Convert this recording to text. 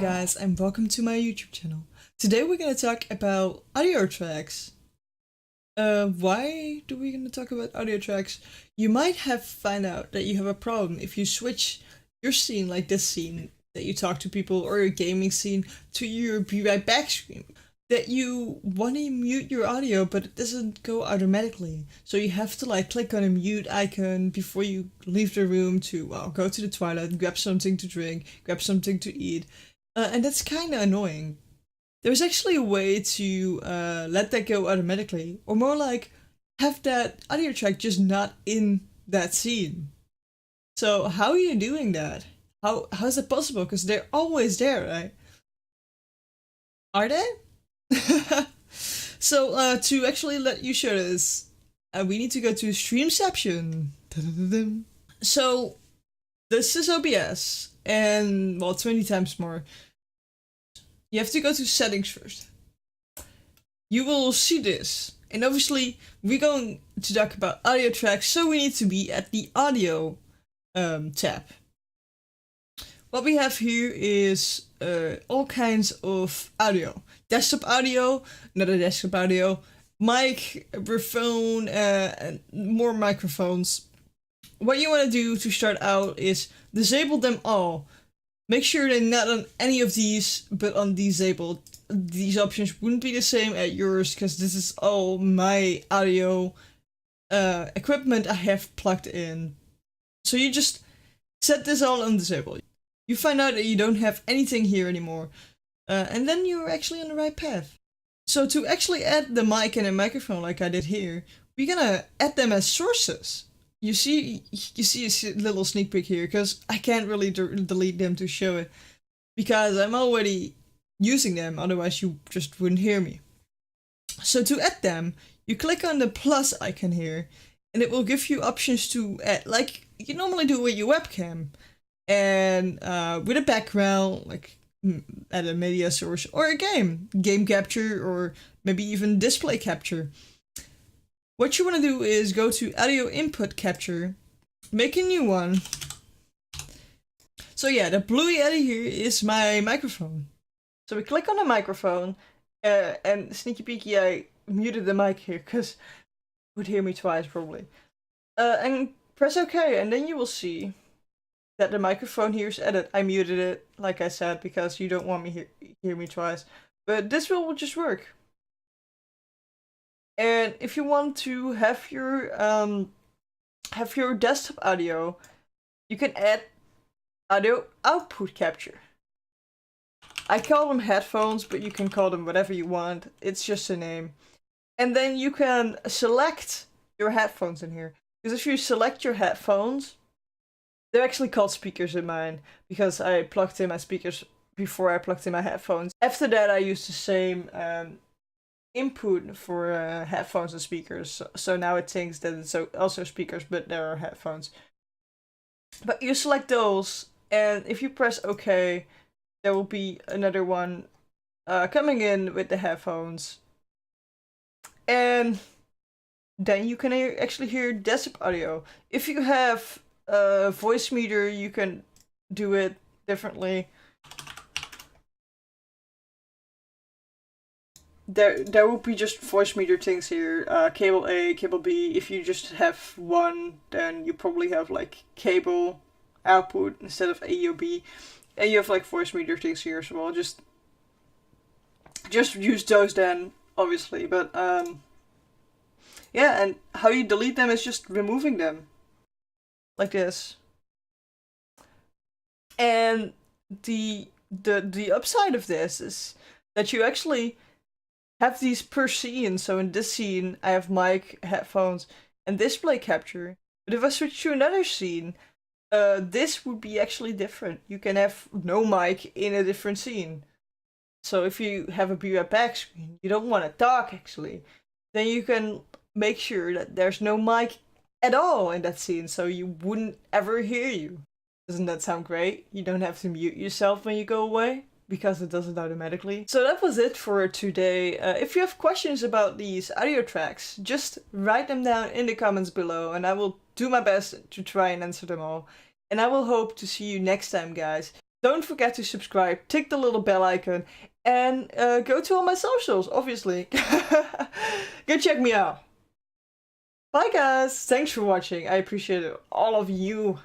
guys, and welcome to my YouTube channel. Today we're gonna talk about audio tracks. Why do we gonna talk about audio tracks? You might have found out that you have a problem if you switch your scene, like this scene that you talk to people, or your gaming scene, to your be right back screen. That you want to mute your audio, but it doesn't go automatically. So you have to like click on a mute icon before you leave the room to go to the toilet, grab something to drink, grab something to eat. And that's kind of annoying. There's actually a way to let that go automatically, or more like have that audio track just not in that scene. So how are you doing that? How's that possible? Because they're always there, right? Are they? So to actually let you show this, we need to go to Streamception. So this is OBS, and well, 20 times more. You have to go to settings first. You will see this, and obviously we're going to talk about audio tracks, so we need to be at the audio tab. What we have here is all kinds of audio. Desktop audio, another desktop audio, mic, phone, and more microphones. What you want to do to start out is disable them all. Make sure they're not on any of these, but on disabled. These options wouldn't be the same at yours, because this is all my audio equipment I have plugged in. So you just set this all on disabled. You find out that you don't have anything here anymore. And then you're actually on the right path. So to actually add the mic and a microphone like I did here, we're gonna add them as sources. You see a little sneak peek here, because I can't really delete them to show it, because I'm already using them, otherwise you just wouldn't hear me. So to add them, you click on the plus icon here, and it will give you options to add, like you normally do with your webcam. And with a background, like add a media source or a game capture, or maybe even display capture. What you want to do is go to audio input capture, make a new one. So yeah, the bluey Eddie here is my microphone. So we click on the microphone, and sneaky peeky, I muted the mic here because you would hear me twice probably. And press OK, and then you will see that the microphone here is added. I muted it, like I said, because you don't want me hear me twice. But this will just work. And if you want to have your desktop audio, you can add audio output capture. I call them headphones, but you can call them whatever you want. It's just a name. And then you can select your headphones in here. Because if you select your headphones, they're actually called speakers in mine, because I plugged in my speakers before I plugged in my headphones. After that, I used the same input for headphones and speakers, so now it thinks that it's also speakers, but there are headphones. But you select those, and if you press OK, there will be another one coming in with the headphones. And then you can actually hear desktop audio. If you have voice meter, you can do it differently. There will be just voice meter things here, cable A, cable B. If you just have one, then you probably have like cable output instead of A or B, and you have like voice meter things here as well. Just use those then, obviously. But yeah, and how you delete them is just removing them. Like this. And the upside of this is that you actually have these per scene. So in this scene, I have mic, headphones, and display capture. But if I switch to another scene, this would be actually different. You can have no mic in a different scene. So if you have a be right back screen, you don't want to talk actually, then you can make sure that there's no mic at all in that scene, so you wouldn't ever hear you. Doesn't that sound great? You don't have to mute yourself when you go away, because it does it automatically. So that was it for today. If you have questions about these audio tracks, just write them down in the comments below, and I will do my best to try and answer them all. And I will hope to see you next time, guys. Don't forget to subscribe, tick the little bell icon, and go to all my socials, obviously. Go check me out. Bye guys, thanks for watching. I appreciate it. All of you.